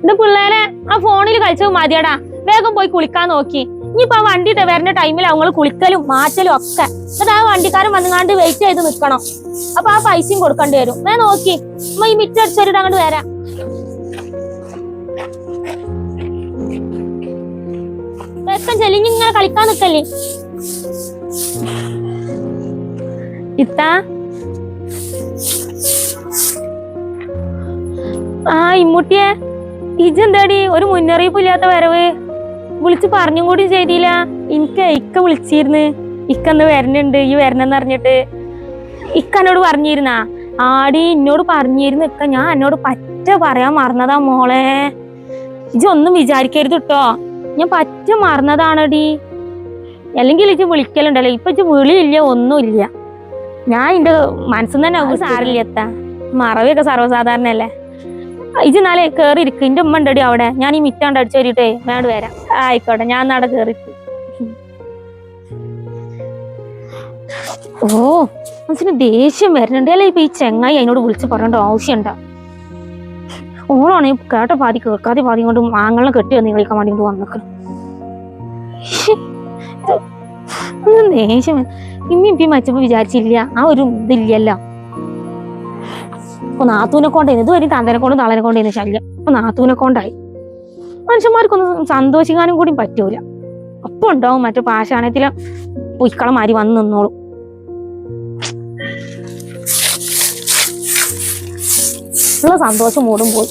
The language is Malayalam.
ഇത് പിള്ളേരെ ആ ഫോണിൽ കളിച്ചത് മതിയടാ. വേഗം പോയി കുളിക്കാൻ നോക്കി. ഇനിയിപ്പോ ആ വണ്ടി വരുന്ന ടൈമിൽ അവങ്ങൾ കുളിക്കലും മാറ്റലും ഒക്കെ. എന്നിട്ട് ആ വണ്ടിക്കാരൻ വന്നുകാണ്ട് വെയിറ്റ് ചെയ്ത് നിക്കണം. അപ്പൊ ആ പൈസയും കൊടുക്കേണ്ടി വരും. ഞാൻ നോക്കി ഈ മിറ്റടിച്ചൊരിട്ട് അങ്ങോട്ട് വരാം. വേഗം ചെല്ലിഞ്ഞ് ഇങ്ങനെ കളിക്കാൻ നിക്കല്ലേ. ഇത്താ ഇമ്മുട്ടിയെ ഇജെന്താടി ഒരു മുന്നറിയിപ്പ് ഇല്ലാത്ത വരവ്? വിളിച്ച് പറഞ്ഞും കൂടി ചെയ്തില്ല. ഇക്ക വിളിച്ചിരുന്ന്, ഇക്കന്ന് വരണുണ്ട്, ഈ വരണെന്ന് അറിഞ്ഞിട്ട്. ഇക്ക എന്നോട് പറഞ്ഞിരുന്നാ? ആടി എന്നോട് പറഞ്ഞിരുന്നു ഇക്ക. ഞാൻ എന്നോട് പറ്റ പറയാൻ മറന്നതാ മോളെ. ഇജൊന്നും വിചാരിക്കരുത് കേട്ടോ, ഞാൻ പറ്റ മറന്നതാണടി. അല്ലെങ്കിൽ ഇജ് വിളിക്കലുണ്ടല്ലോ, ഇപ്പൊ ഇജ് വിളിയില്ല ഒന്നുമില്ല. ഞാൻ എന്റെ മനസ്സിൽ തന്നെ സാറില്ല എത്താ. മറവിയൊക്കെ സർവ്വസാധാരണല്ലേ. ഇജ് നാളെ കേറി ഇരിക്കും. എന്റെ ഉമ്മ ഉണ്ടടി അവിടെ. ഞാൻ ഈ മിറ്റാണ്ട് അടിച്ചു വരിട്ടേ വേണ്ട വരാം. ആയിക്കോട്ടെ, ഞാൻ നാടെ കേറിക്കും. ഓ മനസ്സിന് ദേഷ്യം വരുന്നുണ്ട്. അല്ലെ ഇപ്പൊ ഈ ചെങ്ങായി അതിനോട് വിളിച്ച് പറയേണ്ട ആവശ്യമുണ്ടോ? ഓളാണ് കേട്ട പാതി കേൾക്കാതെ പാതി കൊണ്ട് മാങ്ങളെ കെട്ടി വന്ന് കളിക്കാൻ വേണ്ടി വന്നിക്കണം. ദേഷ്യം ഇമ്മി മച്ചപ്പോ വിചാരിച്ചില്ല ആ ഒരു ഇതില്ലല്ലോ. ഇപ്പൊ നാത്തൂനെ കൊണ്ടായിരുന്നു ഇതുവരെ തന്തനെ കൊണ്ടും തളനെ കൊണ്ടായിരുന്നു ശല്യം. ഇപ്പൊ നാത്തൂനെ കൊണ്ടായി. മനുഷ്യന്മാർക്കൊന്നും സന്തോഷിക്കാനും കൂടി പറ്റൂല. അപ്പൊ ഉണ്ടാവും മറ്റു പാഷാണത്തില് പുയ്ക്കളമാരി വന്ന് നിന്നോളും. ഉള്ള സന്തോഷം മൂടും പോയി.